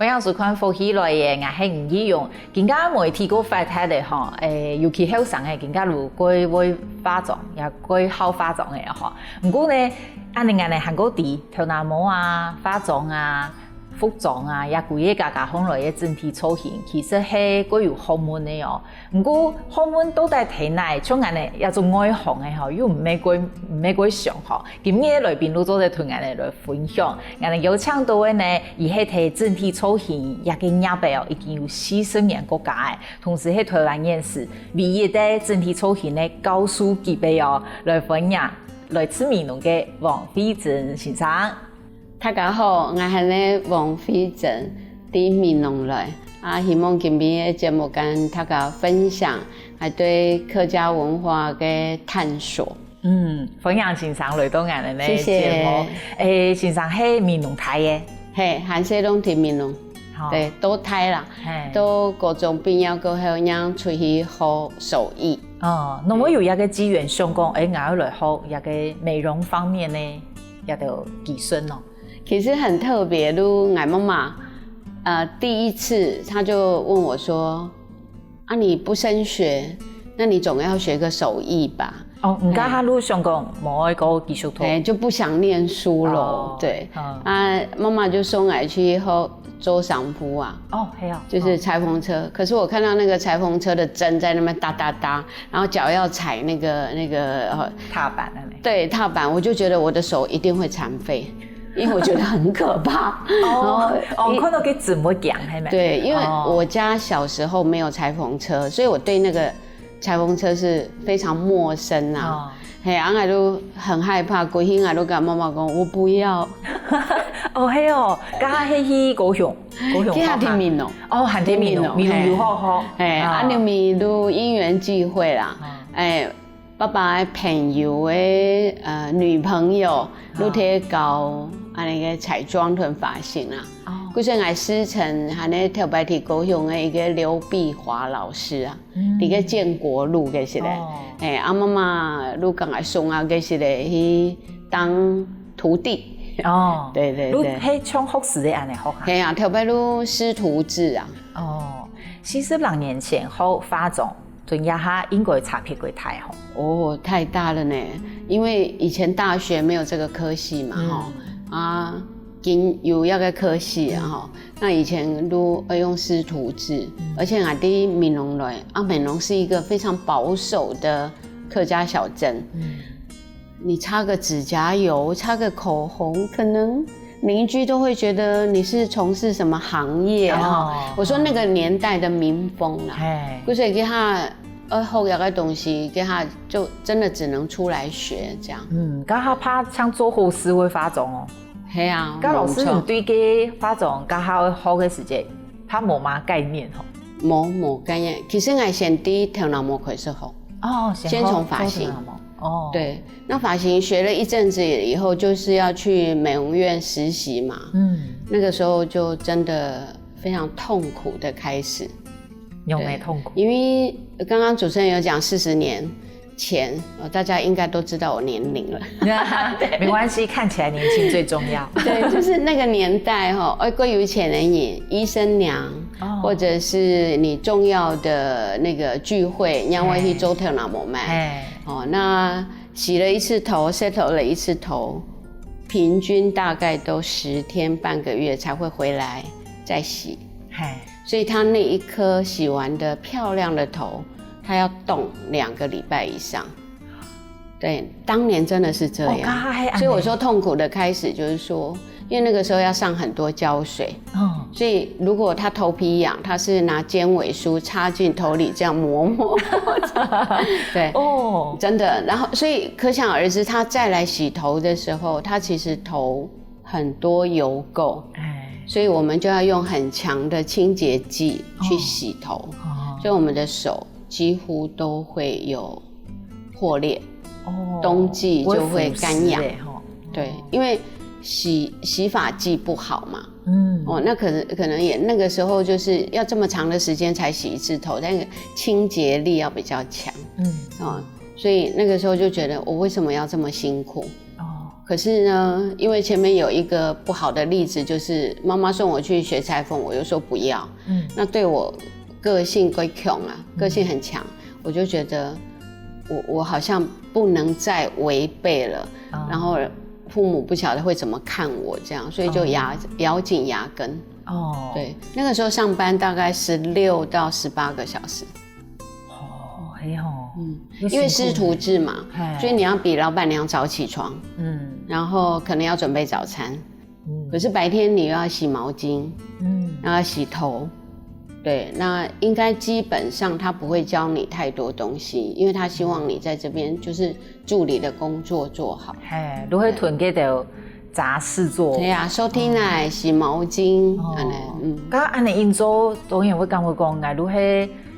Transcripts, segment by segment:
分享看福起来嘅，我係唔易用，更加媒體個發睇嘅吼，尤其後生嘅，更加如會化妝，也會好化妝嘅吼。唔過呢，安尼韓國啲頭拿模啊、化妝啊、服裝啊，也規個家放來嘅整體造型，其實係各有學問嘅哦。唔過學問都係睇內，像安尼一種外行嘅吼，又唔係幾上吼。今日來賓都做在同安尼來分享，安尼有請到嘅呢，伊係睇整體造型，也嘅業備哦，已經有40年國家嘅，同時係台灣人士唯一嘅整體造型嘅高數級別哦，來分享來自美濃嘅王惠珍先生。大家好，我係咧王惠珍，喺美濃來希望今日嘅節目跟大家分享，係對客家文化嘅探索。分享先生來到我哋咧節目，先生係美濃台嘅，係韓式攏喺美濃，對，都台啦，都各種朋友個後人出去學手藝。那我有一個機緣想講，我要來學一個美容方面呢，一個技術咯。其實很特別，我媽媽，第一次她就問我說：啊，你不升學，那你總要學個手藝吧？唔家下路想講冇一個技術圖，就不想念書咯。對，媽媽就送我去學做商鋪啊。係啊，就是裁縫車。可是我看到那個裁縫車的針在那邊噠噠噠，然後腳要踩那個踏板那裡。對，踏板，我就覺得我的手一定會殘廢。因為我覺得很可怕。看到佢怎麼講係咪？對，因為我家小時候沒有裁縫車，所以我對那個裁縫車是非常陌生啊。我都很害怕，規天我都跟媽媽講，我不要。係哦，家係去高雄，家喺美濃。喺啲美濃有好。你咪都因緣際會啦。爸爸的朋友的女朋友都喺搞那個彩妝同髮型啦。嗰陣我師承喺呢特別喺高雄的一個劉碧華老師啊，喺個建國路嘅時咧，媽媽都跟我送啊嘅時咧去當徒弟。對。你係從學時的安尼學下？係啊，特別都師徒制啊。40年前學化妝。對一下應該差別會太好太大了呢，因為以前大學沒有這個科系嘛，有一個科系啊，那以前都要用師徒制，而且我哋美濃來，美濃是一個非常保守的客家小鎮，你擦個指甲油，擦個口紅，可能鄰居都會覺得你是從事什麼行業我說那個年代的民風啦，所以給他學一個東西，給他就真的只能出來學這樣。家下怕像做好事會化妝係啊，家老師唔對嘅化妝，家下學嘅時間，他冇乜概念冇概念。其實我先啲頭腦膜開始學，先從髮型。對，那髮型學了一陣子以後，就是要去美容院實習嘛。那個時候就真的非常痛苦的開始。有沒痛苦？因為剛剛主持人有講40年前，大家應該都知道我年齡了。沒關係，看起來年輕最重要。對，就是那個年代過有錢人演醫生娘，或者是你重要的那個聚會，讓我去做頭腦膜賣。那洗了一次頭 settle 了一次頭，平均大概都10天半個月才會回來再洗。所以他那一顆洗完的漂亮的頭，他要動2個禮拜以上。對，當年真的是這樣。所以我說痛苦的開始就是說，因為那個時候要上很多膠水，所以如果他頭皮癢，他是拿尖尾梳插進頭裡這樣磨。對，真的。然後所以可想而知，他再來洗頭的時候，他其實頭很多油垢，所以我們就要用很強的清潔劑去洗頭，所以我們的手幾乎都會有破裂，冬季就會乾癢。對，因為洗髮劑不好嘛，那可能也那個時候就是要這麼長的時間才洗一次頭，但是清潔力要比較強，所以那個時候就覺得我為什麼要這麼辛苦？可是呢，因为前面有一个不好的例子，就是妈妈送我去学裁缝，我又说不要。那对我个性归强啊，个性很强，我就觉得我好像不能再违背了，然后父母不晓得会怎么看我这样，所以就咬紧牙根。对，那个时候上班大概16到18个小时。因为师徒制嘛，所以你要比老板娘早起床，然后可能要准备早餐，可是白天你又要洗毛巾，然后要洗头，对，那应该基本上他不会教你太多东西，因为他希望你在这边就是助理的工作做好，都会囤给到杂事做，对啊，收听奶、洗毛巾，刚刚安尼因做导演会讲哎，如何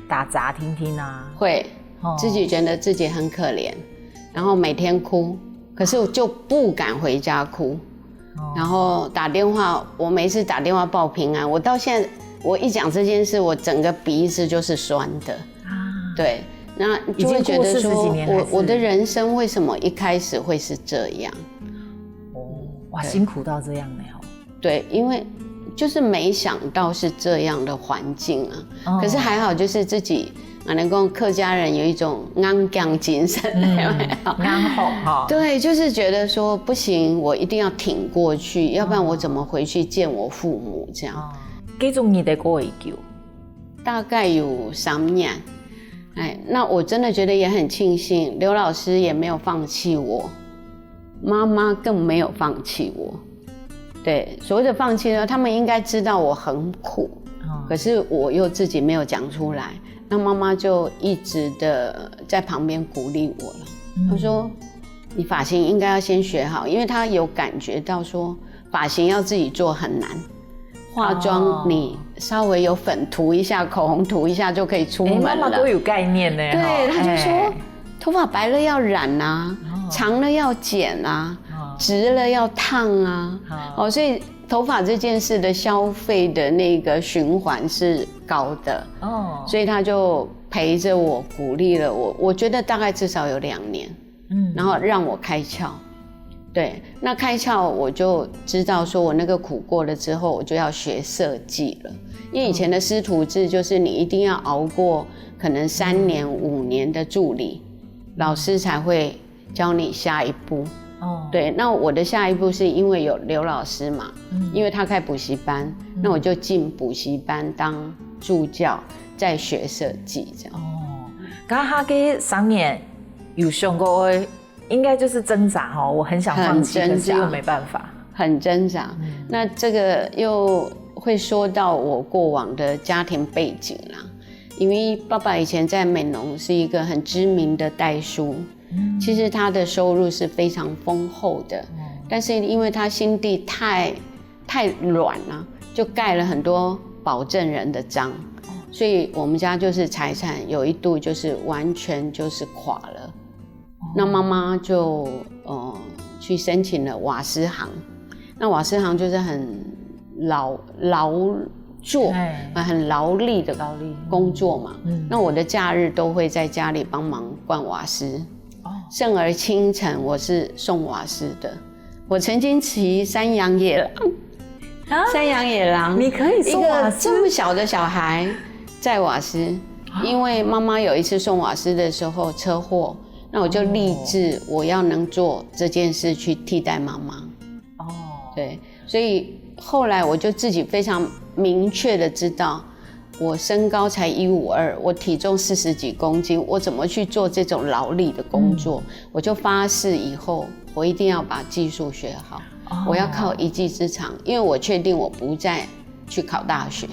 打杂听听啊？会。自己觉得自己很可怜，然后每天哭，可是我就不敢回家哭，然后打电话，我每次打电话报平安，我到现在我一讲这件事，我整个鼻子就是酸的，对，那就会觉得说我的人生为什么一开始会是这样？哇，辛苦到这样呢？对，因为就是没想到是这样的环境啊，可是还好就是自己。能够客家人有一种硬刚精神，硬吼对，就是觉得说不行，我一定要挺过去，要不然我怎么回去见我父母这样。几种你的过一久？大概有3年。那我真的觉得也很庆幸，刘老师也没有放弃我，妈妈更没有放弃我。对，所谓的放弃呢，他们应该知道我很苦，可是我又自己没有讲出来。那妈妈就一直的在旁边鼓励我了。她说：“你发型应该要先学好，因为她有感觉到说发型要自己做很难，化妆你稍微有粉涂一下、口红涂一下就可以出门了。”妈妈都有概念呢。对，她就说头发白了要染啊，长了要剪啊，直了要烫啊。所以头发这件事的消费的那个循环是高的，所以他就陪着我，鼓励了我。我觉得大概至少有2年，然后让我开窍。对，那开窍我就知道说我那个苦过了之后，我就要学设计了。因为以前的师徒制就是你一定要熬过可能3年5年的助理，老师才会教你下一步。对，那我的下一步是因为有刘老师嘛，因为他开补习班，那我就进补习班当助教，再学设计这样。刚刚给3年有想过，应该就是挣扎我很想放弃，可是又没办法，很挣扎。那这个又会说到我过往的家庭背景啦，因为爸爸以前在美浓是一个很知名的代书。其实他的收入是非常丰厚的，但是因为他心地太软了，就盖了很多保证人的章，所以我们家就是财产有一度就是完全就是垮了。那妈妈就去申请了瓦斯行，那瓦斯行就是很劳作，很劳力的工作嘛。那我的假日都会在家里帮忙灌瓦斯。甚而清晨我是送瓦斯的，我曾经骑山羊野狼，山羊野狼，你可以送瓦斯？一个这么小的小孩载瓦斯，因为妈妈有一次送瓦斯的时候车祸，那我就立志我要能做这件事去替代妈妈。对，所以后来我就自己非常明确的知道。我身高才152，我体重40几公斤，我怎么去做这种劳力的工作？我就发誓以后我一定要把技术学好，我要靠一技之长，因为我确定我不再去考大学，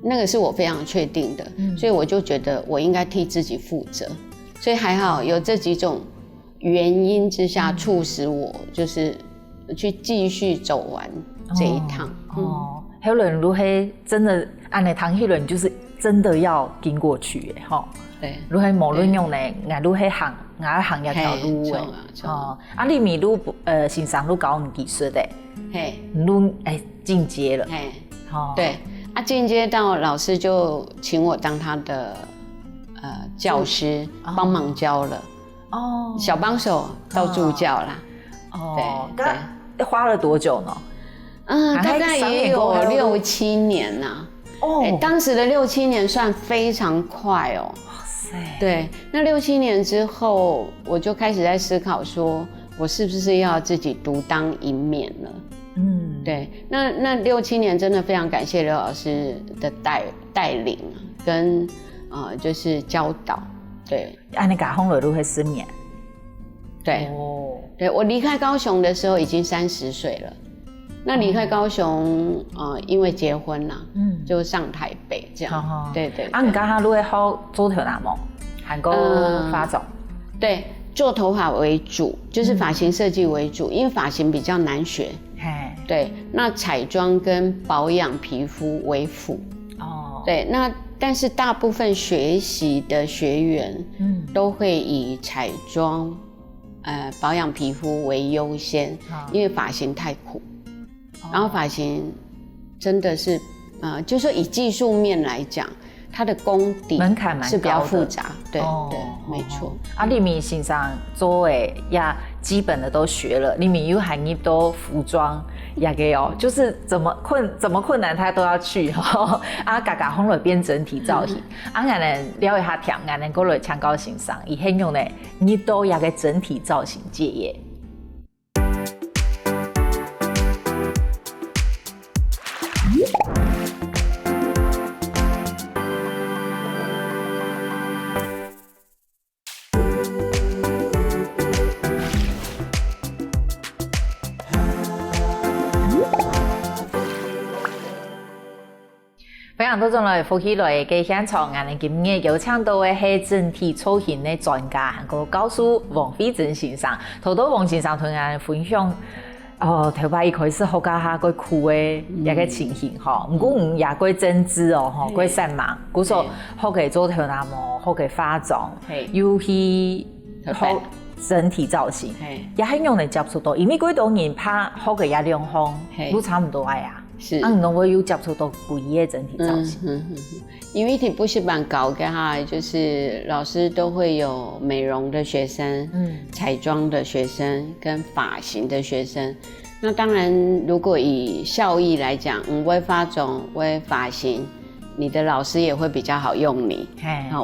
那个是我非常确定的，所以我就觉得我应该替自己负责，所以还好有这几种原因之下促使我就是去继续走完这一趟。还有人如何真的按你谈，迄轮就是真的要经过去的对，如何无论用呢，俺如何行，俺行一条路的。你咪路欣赏路高你几岁的？路进阶了。对，进阶到老师就请我当他的教师，帮忙教了。小帮手到助教啦。哦，对，花了多久呢？大概也有6、7年呐。哦，当时的6、7年算非常快哦。哇塞！对，那6、7年之后，我就开始在思考说，我是不是要自己独当一面了？对，那6、7年真的非常感谢刘老师的带领跟就是教导。对，你家风落会10年。对，对我离开高雄的时候已经30岁了。那离开高雄，因为结婚啦，就上台北这样。对。你刚刚如果好做头那么，韩国发种。对，做头发为主，就是发型设计为主，因为发型比较难学。对，那彩妆跟保养皮肤为辅。哦。对，那但是大部分学习的学员，都会以彩妆、保养皮肤为优先，因为发型太苦。然后发型真的是，就说以技术面来讲，它的功底门槛蛮高的，是比较复杂，对，没错。你们身上做的也基本的都学了，你们有行业都服装也给就是怎么困难他都要去嘎风来变整体造型，俺能了一下听，俺能够来强高身上，以很用的你都也给整体造型界业。非常多种来呼起来嘅现场，我们今日有请到的是整体造型的专家，韩国教授王惠珍先生。头到王先生同我们分享，头发一开始好加下个酷的一个情形哈，不过也过针织哦，过散忙，古说好给做头那么好给化妆，尤其好整体造型，也很容易接触到，因为几多年拍好嘅也两方都差不多呀。是，侬会有接触到不一样整体造型。因为补习班搞嘅哈，就是老师都会有美容的学生，彩妆的学生跟发型的学生。那当然，如果以效益来讲，为化妆、为发型，你的老师也会比较好用你。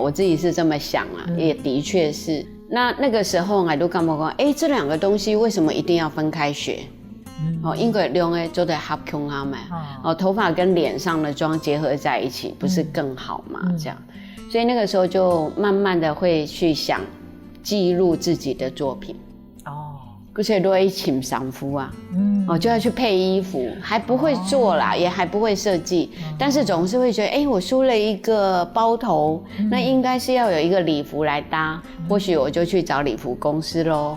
我自己是这么想啊，也的确是。那个时候我都感觉讲，这两个东西为什么一定要分开学？因为两个做的合腔啊嘛，头发跟脸上的妆结合在一起，不是更好吗？这样，所以那个时候就慢慢的会去想记录自己的作品。而且都会请衫服啊，就要去配衣服，还不会做啦，也还不会设计，但是总是会觉得，我梳了一个包头，那应该是要有一个礼服来搭，或许我就去找礼服公司咯，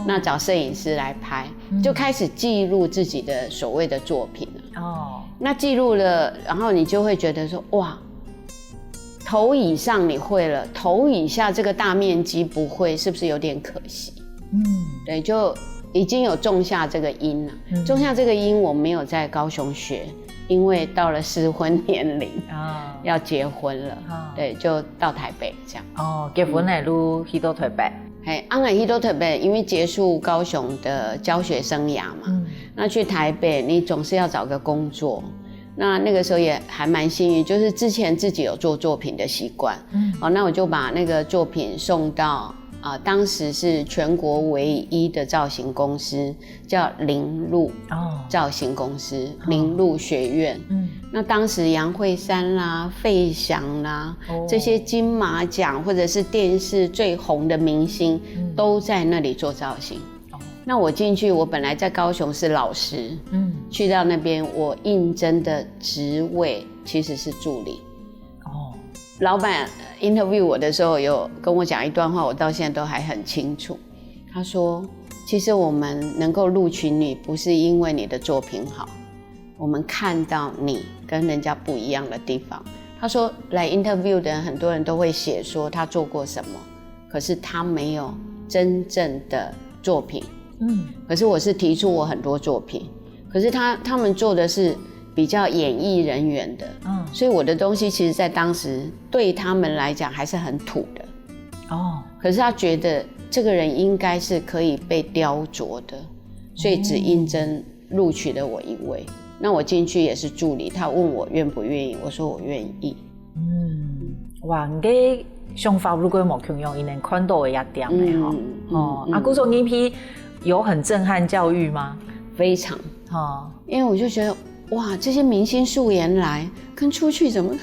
那找摄影师来拍，就开始记录自己的所谓的作品了。那记录了，然后你就会觉得说，哇，头以上你会了，头以下这个大面积不会，是不是有点可惜？对，就已经有种下这个因了。种下这个因，我没有在高雄学，因为到了适婚年龄，要结婚了，对，就到台北这样。结婚的路去到台北。去到台北，因为结束高雄的教学生涯嘛，那去台北，你总是要找个工作。那个时候也还蛮幸运，就是之前自己有做作品的习惯，那我就把那个作品送到。当时是全国唯一的造型公司，叫林路造型公司，林路学院。那当时杨惠珊啦、费翔啦，这些金马奖或者是电视最红的明星，都在那里做造型。那我进去，我本来在高雄是老师，去到那边我应征的职位其实是助理。老板 interview 我的时候有跟我讲一段话，我到现在都还很清楚。他说，其实我们能够录取你不是因为你的作品好，我们看到你跟人家不一样的地方。他说来 interview 的人很多人都会写说他做过什么，可是他没有真正的作品。可是我是提出我很多作品，可是他们做的是比较演艺人员的，所以我的东西其实在当时对他们来讲还是很土的。可是他觉得这个人应该是可以被雕琢的，所以只应征录取了我1位。那我进去也是助理，他问我愿不愿意，我说我愿意。哇，你嘅想法如果冇強用，伊能看到嘅一點嘅啊，古總呢批有很震撼教育嗎？非常因為我就覺得哇，這些明星素顏來跟出去怎麼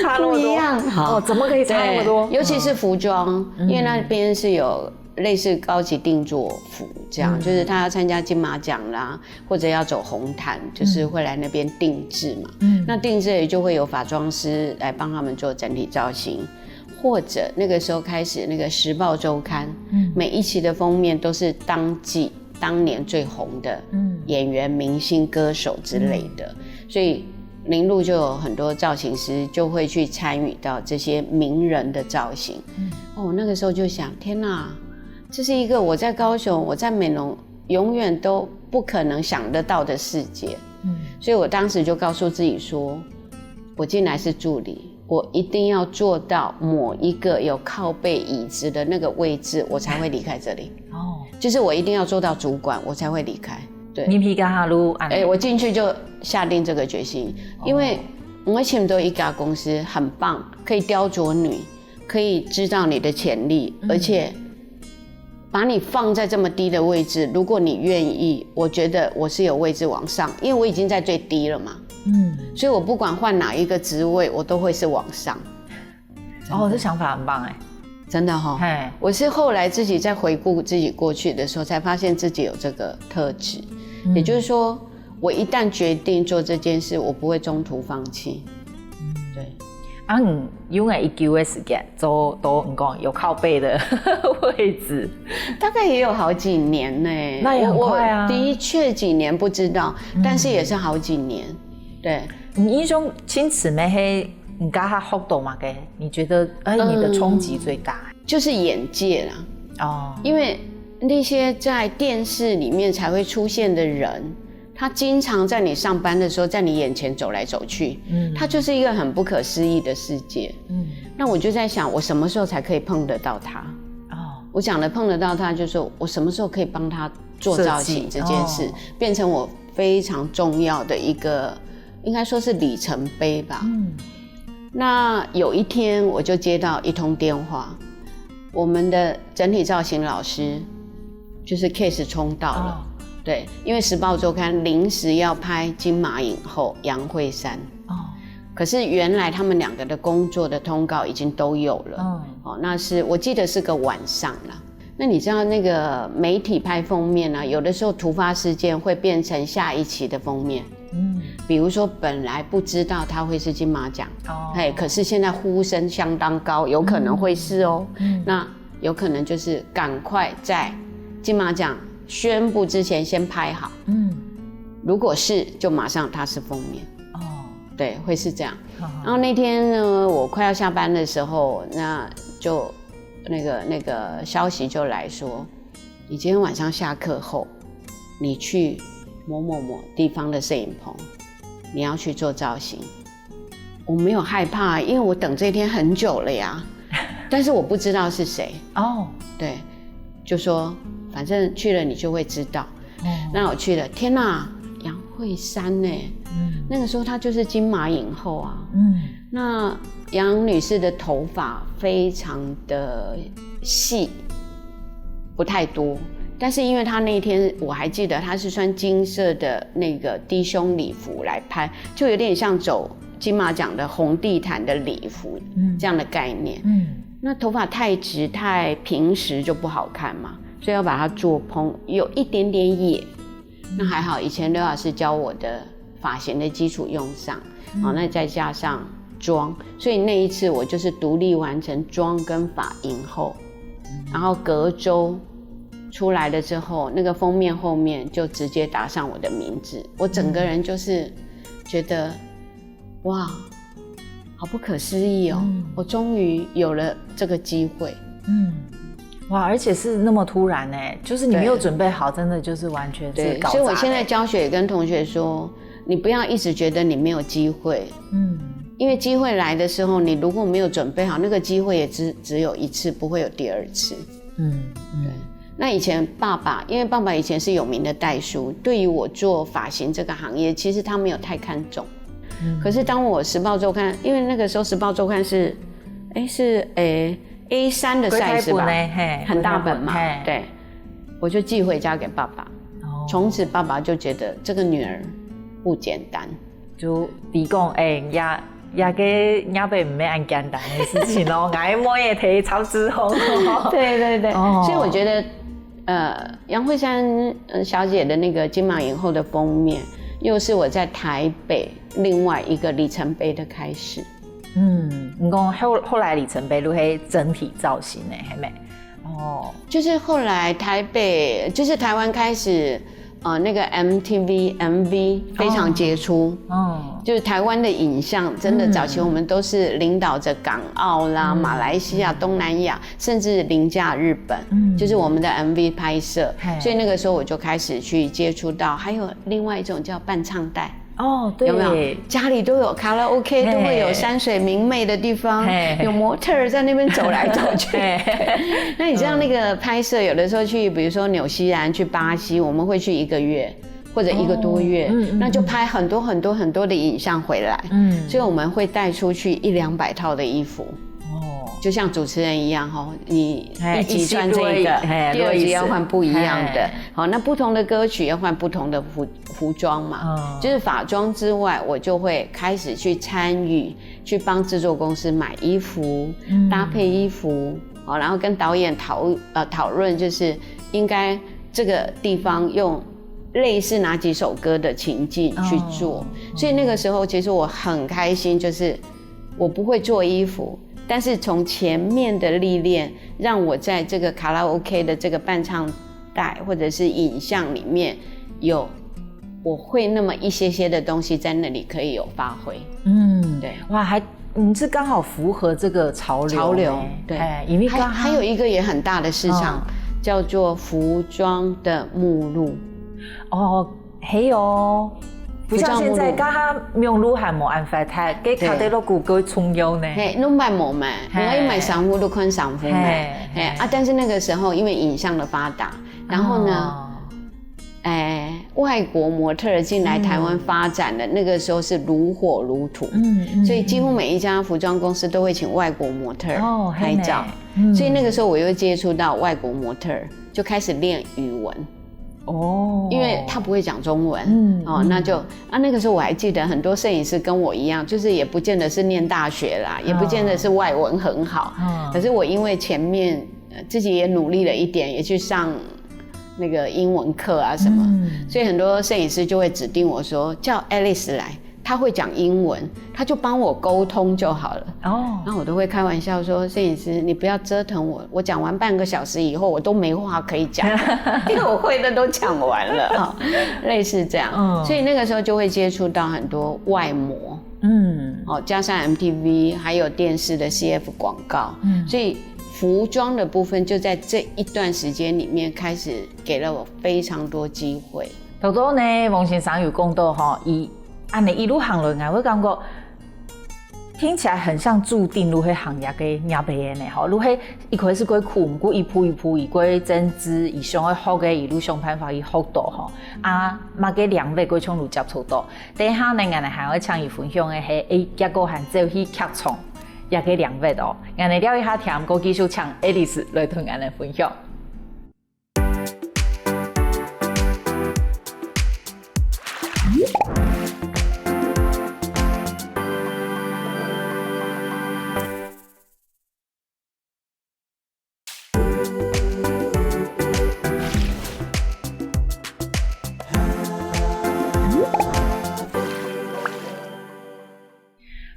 差不一樣？怎麼可以差那麼多？尤其是服裝，因為那邊是有類似高級定做服，這樣就是他要參加金馬獎啦，或者要走紅毯，就是會來那邊定制嘛。那定制也就會有髮妝師來幫他們做整體造型，或者那個時候開始，那個《時報週刊》每一期的封面都是當年最紅的演員、明星、歌手之類的，所以林路就有很多造型師就會去參與到這些名人的造型。那個時候就想，天哪，這是一個我在高雄、我在美濃永遠都不可能想得到的世界。所以我當時就告訴自己說，我進來是助理，我一定要做到某一個有靠背椅子的那個位置，我才會離開這裡。就是我一定要做到主管，我才會離開。對，你皮干哈路我進去就下定這個決心，因為我請到一家公司很棒，可以雕琢你，可以知道你的潛力，而且把你放在這麼低的位置，如果你願意，我覺得我是有位置往上，因為我已經在最低了嘛。所以我不管換哪一個職位，我都會是往上。這想法很棒真的我是後來自己在回顧自己過去的時候，才發現自己有這個特質。也就是說，我一旦決定做這件事，我不會中途放棄。對。用了1個月時間做到有靠背的位置，大概也有好幾年呢。那也很快啊。的確幾年不知道，但是也是好幾年。對。你印象清楚沒？你剛剛學到嘛？你覺得你的衝擊最大？就是眼界啦。因為那些在電視裡面才會出現的人，他經常在你上班的時候，在你眼前走來走去，他就是一個很不可思議的世界。那我就在想，我什麼時候才可以碰得到他？我講的碰得到他，就是我什麼時候可以幫他做造型這件事，變成我非常重要的一個，應該說是里程碑吧。那有一天我就接到一通電話，我們的整體造型老師就是 case 衝到了。對，因為《時報週刊》臨時要拍金馬影后楊惠姍。可是原來他們兩個的工作的通告已經都有了。那是我記得是個晚上啦。那你知道那個媒體拍封面啊，有的時候突發事件會變成下一期的封面。比如說本來不知道他會是金馬獎，可是現在呼聲相當高，有可能會是那有可能就是趕快在金馬獎宣布之前先拍好。如果是就馬上他是封面。對，會是這樣。然後那天呢，我快要下班的時候，那就那個消息就來說，你今天晚上下課後，你去某某某地方的攝影棚，你要去做造型。我沒有害怕，因為我等這一天很久了呀。但是我不知道是誰。對，就說反正去了你就會知道。那我去了，天哪，楊惠姍呢？那個時候她就是金馬影后啊。那楊女士的頭髮非常的細，不太多。但是因為她那一天我還記得她是穿金色的那個低胸禮服來拍，就有點像走金馬獎的紅地毯的禮服這樣的概念。那頭髮太直太平實就不好看嘛，所以要把它做蓬，有一點點野。那還好以前劉老師教我的髮型的基礎用上，那再加上妝，所以那一次我就是獨立完成妝跟髮影後，然後隔週出來了之後，那個封面後面就直接打上我的名字，我整個人就是覺得哇，好不可思議哦，我終於有了這個機會。哇，而且是那麼突然欸，就是你沒有準備好，真的就是完全是搞砸。所以我現在教學也跟同學說，你不要一直覺得你沒有機會，因為機會來的時候，你如果沒有準備好，那個機會也只有一次，不會有第二次。對。那以前爸爸，因为爸爸以前是有名的代书，对于我做发型这个行业，其实他没有太看重。可是当我《时报周刊》，因为那个时候《时报周刊》是 A3 的 size 吧，很大本嘛，对，我就寄回家给爸爸。从此爸爸就觉得这个女儿不简单，就提供也个也被唔咩咁简单的事情咯，爱摸也提超之后。对对对，所以我觉得杨惠珊小姐的那个金马影后的封面，又是我在台北另外一个里程碑的开始。你讲后来里程碑，如何整体造型呢？还没就是后来台北，就是台湾开始。那个 MTV MV 非常杰出，就是台湾的影像真的早期我们都是领导着港澳啦、马来西亚、东南亚，甚至凌驾日本，就是我们的 MV 拍摄，所以那个时候我就开始去接触到，还有另外一种叫伴唱带。对，有没有？家里都有卡拉 OK， 都会有山水明媚的地方，有模特儿在那边走来走去。那你知道那个拍摄，有的时候去，比如说纽西兰、去巴西，我们会去1个月或者1个多月，那就拍很多很多很多的影像回来。所以我们会带出去100-200套的衣服。就像主持人一样你一集穿这个，第二集要换不一样的。好，那不同的歌曲要换不同的服装嘛，就是法装之外，我就会开始去参与，去帮制作公司买衣服、搭配衣服，然后跟导演讨论，就是应该这个地方用类似哪几首歌的情境去做。所以那个时候，其实我很开心，就是我不会做衣服。但是从前面的历练，让我在这个卡拉 OK 的这个伴唱带或者是影像里面，我会那么一些的东西在那里可以有发挥。对，哇，你是刚好符合这个潮流，对，因为还有一个也很大的市场，叫做服装的目录。还有。不像现在，刚刚名录还冇安排，他给卡得落谷歌重要呢。拢买冇买，我一买商务都看商务买。但是那个时候因为影像的发达，然后呢，外国模特儿进来台湾发展的那个时候是如火如荼，所以几乎每一家服装公司都会请外国模特儿拍照，所以那个时候我又接触到外国模特儿，就开始练语文。因为他不会讲中文，那就那个时候我还记得很多摄影师跟我一样，就是也不见得是念大学啦，也不见得是外文很好，可是我因为前面自己也努力了一点，也去上那个英文课啊什么，所以很多摄影师就会指定我说叫 Alice 来。他会讲英文，他就帮我沟通就好了。然后我都会开玩笑说，摄影师你不要折腾我，我讲完半个小时以后我都没话可以讲，因为我会的都讲完了。类似这样，所以那个时候就会接触到很多外模，加上 MTV 还有电视的 CF 广告，所以服装的部分就在这一段时间里面开始给了我非常多机会。头头呢，王先生有讲到按你一路行来，我感觉听起来很像注定如何行业嘅业辈呢？如何一开始过苦，唔过一步一步，一过增资，以上嘅好嘅一路上办法以幅度嘛嘅两位过冲路接触到。等下呢，我哋还要请伊分享嘅係结果係走去客創，也嘅兩位我哋聊一下聽，過繼續請 Alice 來同我哋分享。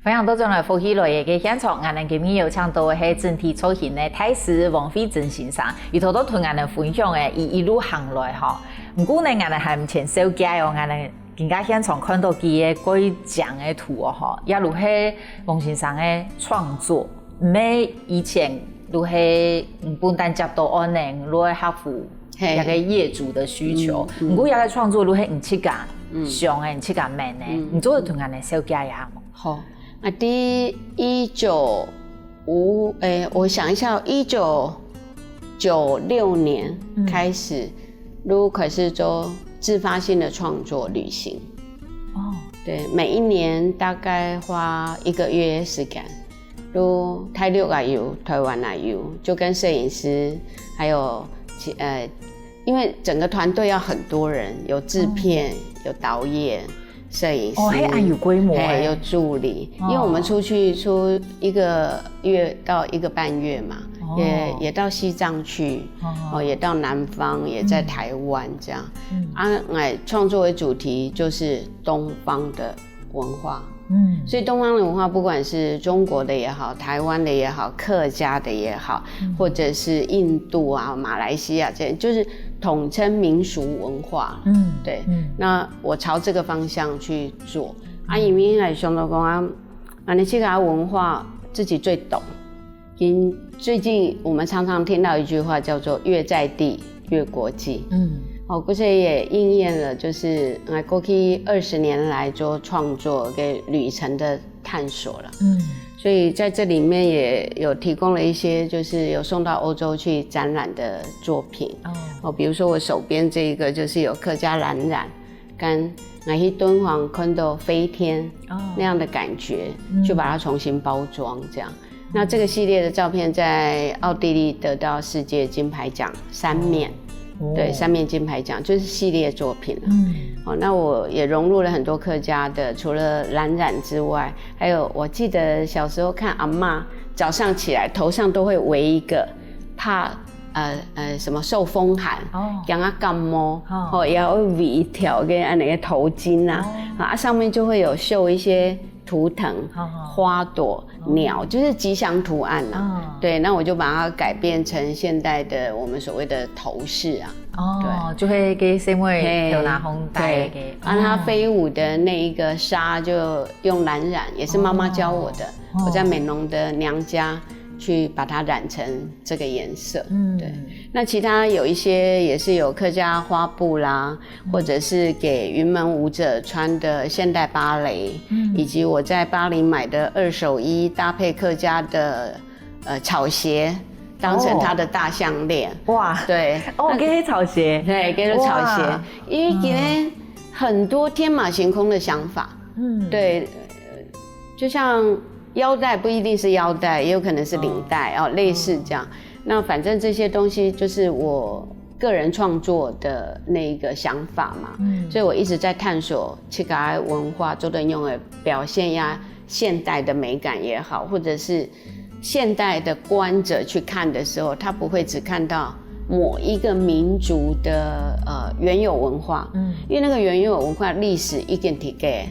分享到將來福喜來嘅現場，我哋今日有請到係整體造型嘅大師王惠珍先生，伊頭都同我哋分享嘅一路行來嚇。唔過呢，我哋係唔前小街哦，我哋更加現場看到佢嘅貴獎嘅圖哦，也如係王先生嘅創作，唔係以前如係唔單單接到安寧，如係客戶一個業主的需求，唔過一個創作如係唔切間上嘅唔切間面嘅，唔做同我哋小街一下冇。好。我想一下，1958 96年开始如可是州自发性的创作旅行。对，每一年大概花1个月时间，如泰六也有，台湾也有，就跟摄影师还有因为整个团队要很多人，有制片，有导演。摄影师还有规模，有助理，因为我们出去出1个月到1个半月嘛，也到西藏去，也到南方，也在台湾这样。创作为主题就是东方的文化，所以东方的文化不管是中国的也好，台湾的也好，客家的也好，或者是印度啊、马来西亚这些，就是统称民俗文化。对。那我朝这个方向去做。因为来想到讲你这个文化自己最懂。最近我们常常听到一句话叫做“越在地越国际”。估计也应验了，就是过去20年来做创作跟旅程的探索了。所以在这里面也有提供了一些，就是有送到欧洲去展览的作品。比如说我手边这一个就是有客家蓝染，跟去敦煌看到飞天那样的感觉，去把它重新包装这样。那这个系列的照片在奥地利得到世界金牌奖3面。对，3面金牌奖就是系列作品了。那我也融入了很多客家的，除了蓝染之外，还有我记得小时候看阿嬷早上起来头上都会围一个，怕什么受风寒，让他感冒，也要围一条跟那个头巾啊，上面就会有绣一些图腾、花朵、鸟，就是吉祥图案对，那我就把它改变成现代的我们所谓的头饰对，就会给什么头拿红带给。它飞舞的那一个纱就用蓝染，也是妈妈教我的。我在美浓的娘家去把它染成这个颜色。对。那其他有一些也是有客家花布啦，或者是给云门舞者穿的现代芭蕾，以及我在巴黎买的2手衣搭配客家的草鞋，当成它的大项链。哇，对，给草鞋，对，给草鞋，因为今天很多天马行空的想法。对，就像腰带不一定是腰带，也有可能是领带类似这样。那反正这些东西就是我个人创作的那个想法嘛，所以我一直在探索七个文化做的用的表现呀，现代的美感也好，或者是现代的观者去看的时候，他不会只看到某一个民族的原有文化，因为那个原有文化历史一点体给，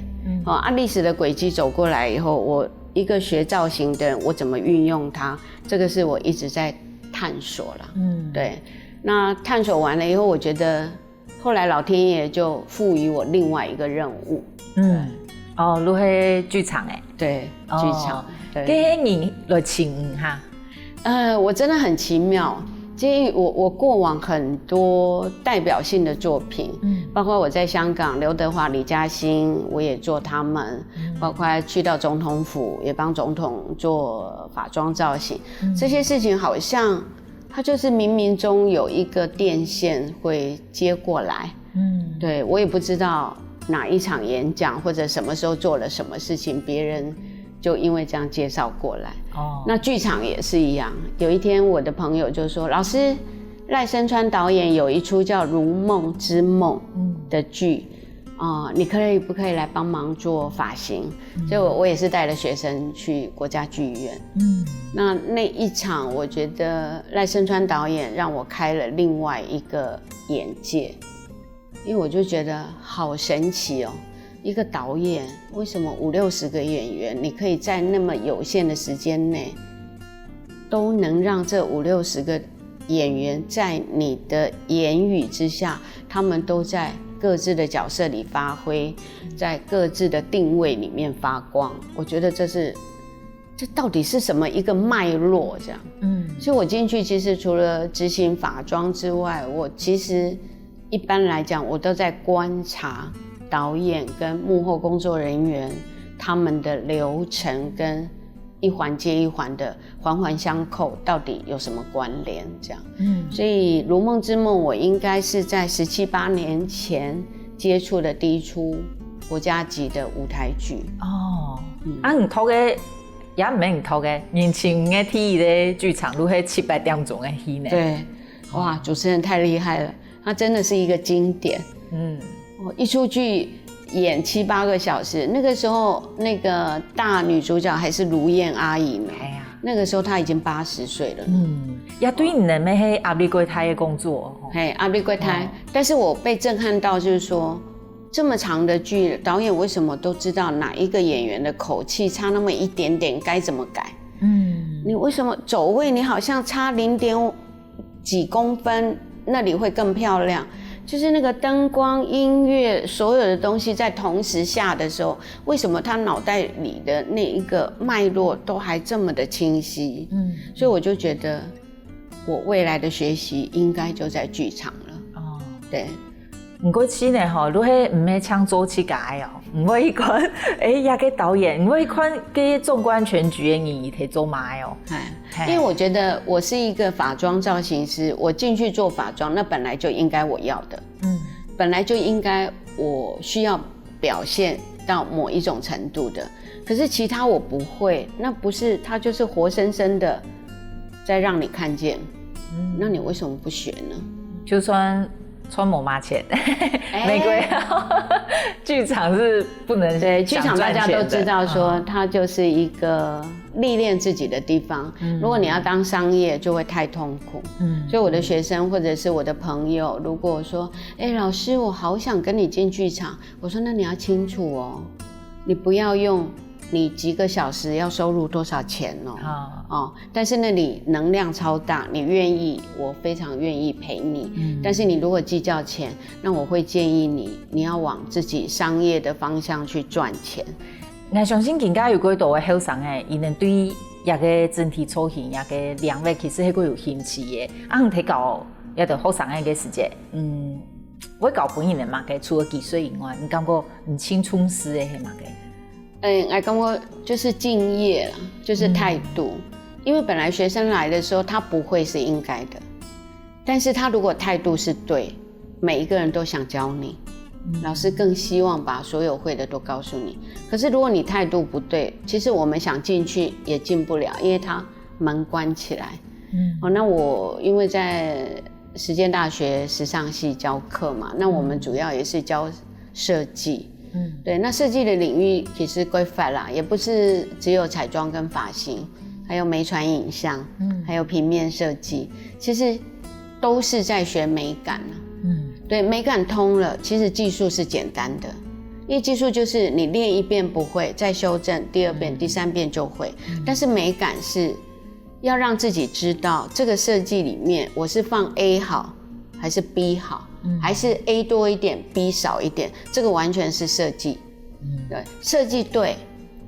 历史的轨迹走过来以后，我一个学造型的人，我怎么运用它，这个是我一直在探索了。对，那探索完了以后，我觉得后来老天爷就赋予我另外一个任务。如去剧场对，剧场。对，给你了请哈。我真的很奇妙。因为我过往很多代表性的作品，包括我在香港刘德华、李嘉欣，我也做他们，包括去到总统府也帮总统做法装造型，这些事情好像它就是冥冥中有一个电线会接过来。对，我也不知道哪一场演讲或者什么时候做了什么事情，别人就因为这样介绍过来。那剧场也是一样。有一天我的朋友就说，老师，赖声川导演有一出叫《如梦之梦》的剧，你不可以来帮忙做发型？所以我也是带了学生去国家剧院。那一场我觉得赖声川导演让我开了另外一个眼界，因为我就觉得好神奇一个导演为什么50-60个演员，你可以在那么有限的时间内，都能让这50-60个演员在你的言语之下，他们都在各自的角色里发挥，在各自的定位里面发光。我觉得这到底是什么一个脉络这样。所以我进去其实除了执行法装之外，我其实一般来讲我都在观察导演跟幕后工作人员他们的流程跟一环接一环的环环相扣，到底有什么关联？这样，所以《如梦之梦》我应该是在17、18年前接触的第一出国家级的舞台剧。你读的也唔免读的，年轻的体育的剧场，如迄7、8点钟的戏呢？对，哇，主持人太厉害了，他真的是一个经典。一出剧演7、8个小时，那个时候那个大女主角还是卢燕阿姨呢。那个时候她已经80岁了。也对你们迄压力过大的工作。压力过大，但是我被震撼到，就是说这么长的剧，导演为什么都知道哪一个演员的口气差那么一点点该怎么改？你为什么走位你好像差0点几公分，那里会更漂亮？就是那个灯光、音乐，所有的东西在同时下的时候，为什么他脑袋里的那一个脉络都还这么的清晰？所以我就觉得，我未来的学习应该就在剧场了。对。不过其实吼，如迄唔系抢做起家哦，唔会一款也个导演，唔会一款个纵观全局的你提做嘛哦。因为我觉得我是一个法妆造型师，我进去做法妆，那本来就应该我要的。本来就应该我需要表现到某一种程度的，可是其他我不会，那不是它就是活生生的在让你看见。那你为什么不学呢？就算穿某马钱，玫瑰剧场是不能对剧场，大家都知道说它就是一个历练自己的地方。如果你要当商业，就会太痛苦。所以我的学生或者是我的朋友，如果说，老师，我好想跟你进剧场，我说那你要清楚哦，你不要用你几个小时要收入多少钱但是那里能量超大，你愿意，我非常愿意陪你。但是你如果计较钱，那我会建议你要往自己商业的方向去赚钱。我相信更加有几多的后生诶，伊能对一个整体造型、一个量位，其实係個有興趣嘅。你睇到一個後生嘅個時節，我搞本人嘅嘛嘅，除了技術以外，你感覺你青春師嘅係嘛嘅？我感覺就是敬業啦，就是態度。因為本來學生來的時候，他不會是應該的，但是他如果態度是對，每一個人都想教你，老師更希望把所有會的都告訴你。可是如果你態度不對，其實我們想進去也進不了，因為他門關起來。那我因為在實踐大學時尚系教課嘛，那我們主要也是教設計。對，那設計的領域其實規範啦，也不是只有彩妝跟髮型，還有媒傳影像，還有平面設計，其實都是在學美感。對，美感通了，其實技術是簡單的，因為技術就是你練一遍不會，再修正，第二遍、第三遍就會。但是美感是要讓自己知道，這個設計裡面我是放 A 好，還是 B 好，還是 A 多一點 B 少一點，這個完全是設計。對，設計對，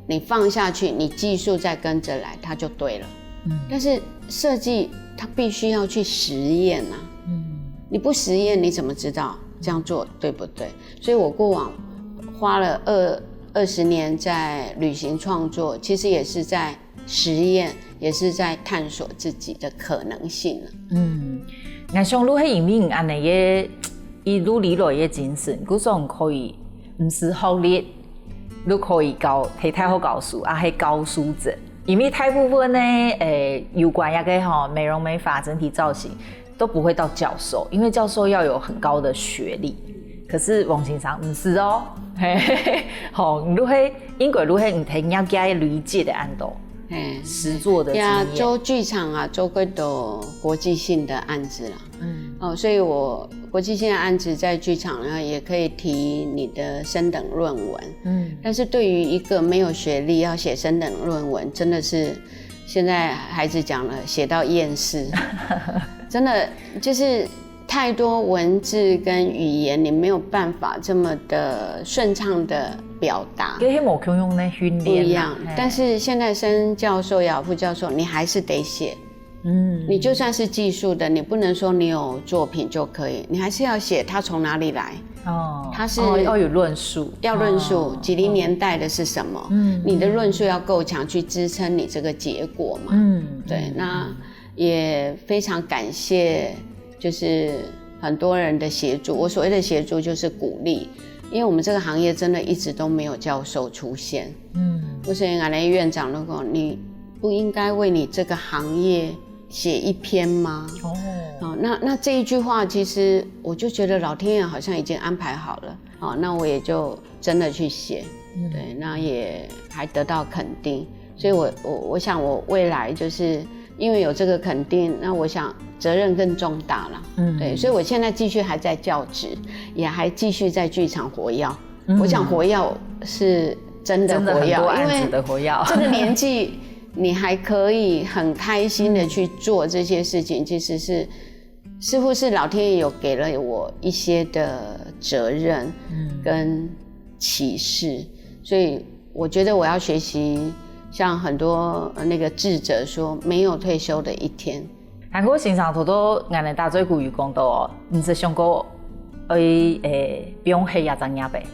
你放下去，你技術再跟着來，它就對了。但是設計它必須要去實驗啊，你不實驗你怎麼知道這樣做對不對？所以我過往花了20年在旅行創作，其實也是在實驗，也是在探索自己的可能性。我想，如果因為安尼嘅，伊愈嚟來嘅精神，佢仲可以唔是學歷，都可以提太好教書，啊係教書者。因為大部分呢，有關一個美容美髮整體造型都不會到教授，因為教授要有很高的學歷。可是王先生唔是哦，如果英國如果唔睇人家理解的案度。實作的經驗亞洲劇場啊，做過多國際性的案子啦。所以我國際性的案子在劇場呢，也可以提你的升等論文。但是對於一個沒有學歷要寫升等論文，真的是現在孩子講了，寫到厭世。真的就是太多文字跟語言，你沒有辦法這麼的順暢的表達，跟冇可用的訓練不一樣。但是現在升教授也好，副教授，你還是得寫。你就算是技術的，你不能說你有作品就可以，你還是要寫它從哪裡來，它是要有论述，要论述90年代的是什么，你的论述要够强去支撑你这个结果嘛，对，那也非常感谢，就是很多人的协助。我所谓的协助就是鼓励，因为我们这个行业真的一直都没有教授出现，不是俺的院长都说你不应该为你这个行业写一篇吗？那这一句话，其实我就觉得老天爷好像已经安排好了，那我也就真的去写，对，那也还得到肯定，所以我想我未来就是因为有这个肯定，那我想责任更重大了，对，所以我现在继续还在教职，也还继续在剧场活跃，我想活跃是真的活跃，因为这个年纪你还可以很开心的去做这些事情，其实是似乎是老天爷有给了我一些的责任跟启示，所以我觉得我要学习像很多那个智者说没有退休的一天。韩国先生头都俺的大嘴古语讲到，不是想过不用黑呀张亚白，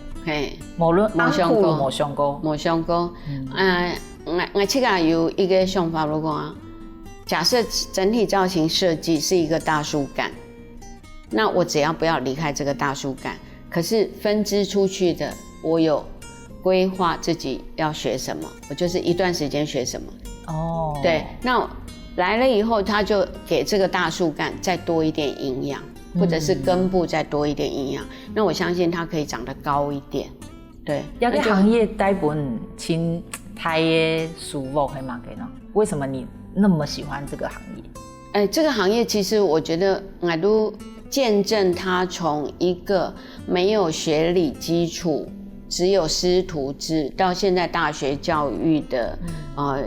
无论安苦无想过，无想过，我这个有一个想法，如果假设整体造型设计是一个大树干，那我只要不要离开这个大树干，可是分支出去的，我有规划自己要学什么，我就是一段时间学什么。对，那来了以后，他就给这个大树干再多一点营养，或者是根部再多一点营养，那我相信它可以长得高一点。对，要给行业带本亲台的书务会吗？给呢？为什么你那么喜欢这个行业？这个行业其实我觉得我都见证它从一个没有学理基础，只有师徒制，到现在大学教育的，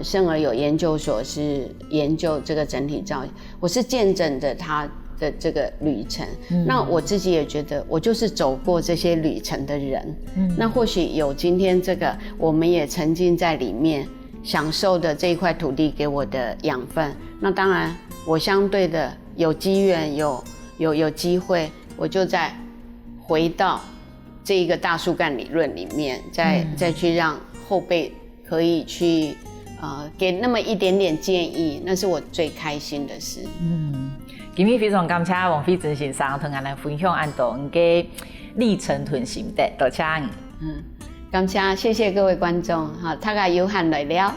甚而有研究所是研究这个整体造型，我是见证着它的这个旅程。那我自己也觉得，我就是走过这些旅程的人。那或许有今天这个，我们也沉浸在里面，享受的这一块土地给我的养分。那当然，我相对的有机缘，有机会，我就再回到这一个大树干理论里面，再去让后辈可以去给那么一点点建议，那是我最开心的事。今天非常感谢王惠珍先生同我们分享安多你的历程同心得，多谢你。感谢，谢谢各位观众，大家有限来了。